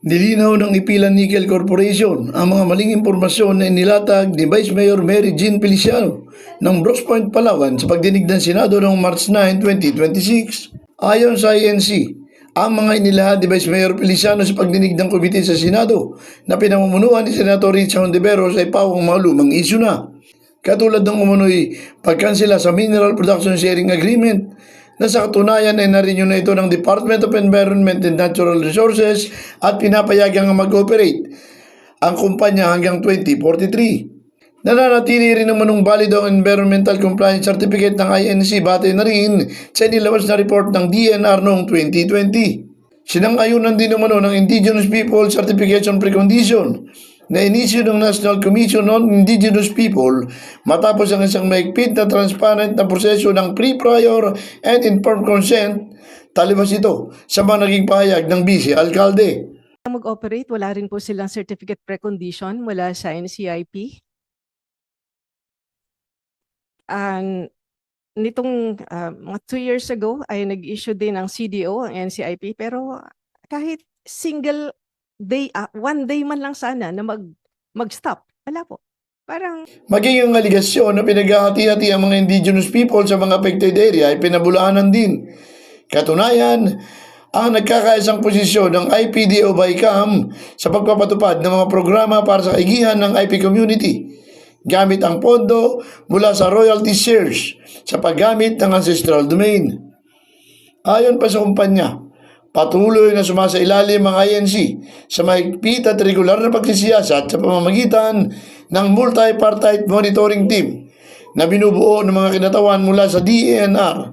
Nilinaw ng Ipilan Nickel Corporation ang mga maling impormasyon na inilatag ni Vice Mayor Mary Jean Feliciano ng Brooks Point, Palawan sa pagdinig ng Senado noong March 9, 2026. Ayon sa INC, ang mga inilahad ni Vice Mayor Feliciano sa pagdinig ng komite sa Senado na pinamumunuan ni Senator Rich Hontiveros ay pawang mga lumang isyu na. Katulad ng umunoy pagkansela sa Mineral Production Sharing Agreement na sa katunayan ay na-renew na ito ng Department of Environment and Natural Resources at pinapayagang mag-operate ang kumpanya hanggang 2043. Nananatili rin naman ng valido ang Environmental Compliance Certificate ng INC batay na rin sa inilabas na report ng DNR noong 2020. Sinang-ayunan din naman ng Indigenous People Certification Precondition na inisyu ng National Commission on Indigenous People matapos ang isang mahigpit na transparent na proseso ng pre-prior and informed consent, talibas ito sa mga naging pahayag ng vice-alkalde. Mag-operate, wala rin po silang certificate precondition mula sa NCIP. Nitong mga 2 years ago ay nag-issue din ng CDO ang NCIP, pero kahit single day, 1 day man lang sana na mag-stop. Wala po. Parang maging ang aligasyon na pinaghahati-hati ang mga indigenous people sa mga affected area ay pinabulaanan din. Katunayan, ang nagkakaisang posisyon ng IPDO BICAM sa pagpapatupad ng mga programa para sa kaigihan ng IP community gamit ang pondo mula sa royalty shares sa paggamit ng ancestral domain. Ayon pa sa kumpanya, patuloy na sumasailalim ang INC sa mahigpit at regular na pagsisiyasat sa pamamagitan ng multi-partite monitoring team na binubuo ng mga kinatawan mula sa DENR,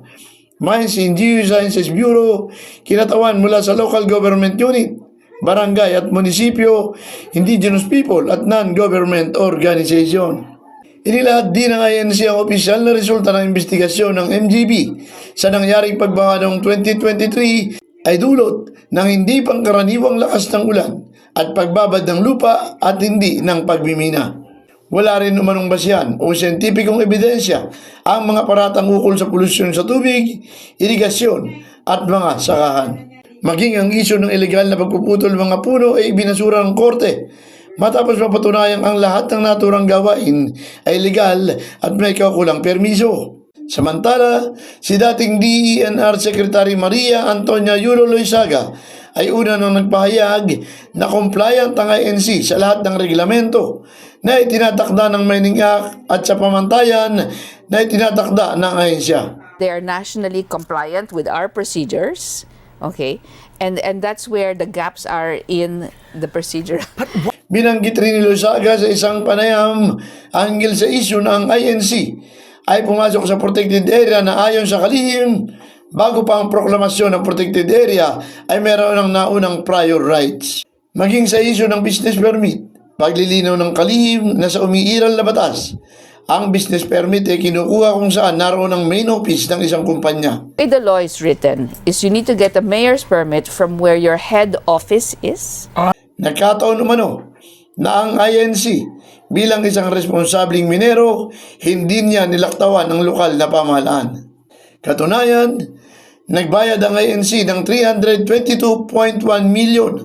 Mines and Geosciences Bureau, kinatawan mula sa local government unit, barangay at munisipyo, indigenous people at non-government organization. Inilahad din ng INC ang opisyal na resulta ng investigasyon ng MGB sa nangyaring pagbaha noong 2023 ay dulot ng hindi pangkaraniwang lakas ng ulan at pagbabad ng lupa at hindi ng pagmimina. Wala rin umanong basyan o siyentipikong ebidensya ang mga paratang ukol sa polusyon sa tubig, irigasyon at mga sakahan. Maging ang isyu ng ilegal na pagpuputol ng mga puno ay ibinasura ng korte matapos mapatunayang ang lahat ng naturang gawain ay legal at may kaukulang permiso. Samantala, si dating DENR Secretary Maria Antonia Yulo Loizaga ay una nang nagpahayag na compliant ang INC sa lahat ng reglamento na itinatakda ng Mining Act at sa pamantayan na itinatakda ng ahensya. They are nationally compliant with our procedures, okay? And that's where the gaps are in the procedure. Binanggit rin ni Loizaga sa isang panayam anggil sa isyu ng INC ay pumasok sa protected area na ayon sa kalihim, bago pa ang proklamasyon ng protected area ay meron ng naunang prior rights. Maging sa isyu ng business permit, paglilinaw ng kalihim na sa umiiral na batas, ang business permit ay kinukuha kung saan naroon ang main office ng isang kumpanya. The way the law is written is you need to get a mayor's permit from where your head office is. Nagkataon umano na ang INC bilang isang responsabling minero, hindi niya nilaktawan ang lokal na pamahalaan. Katunayan, nagbayad ang INC ng 322.1 million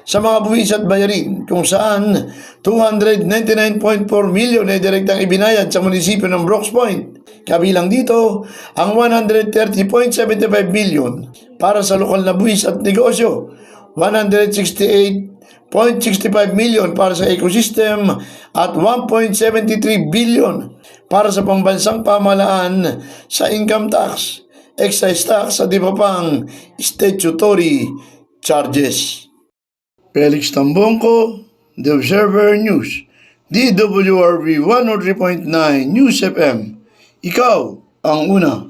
sa mga buwis at bayarin, kung saan 299.4 million ay direktang ibinayad sa munisipyo ng Brooks Point. Kabilang dito ang 130.75 million para sa lokal na buwis at negosyo, 168.65 million para sa ecosystem at 1.73 billion para sa pambansang pamahalaan sa income tax, excise tax at iba pang statutory charges. Felix Tambongco, The Observer News, DWRV 103.9 News FM. Ikaw ang una.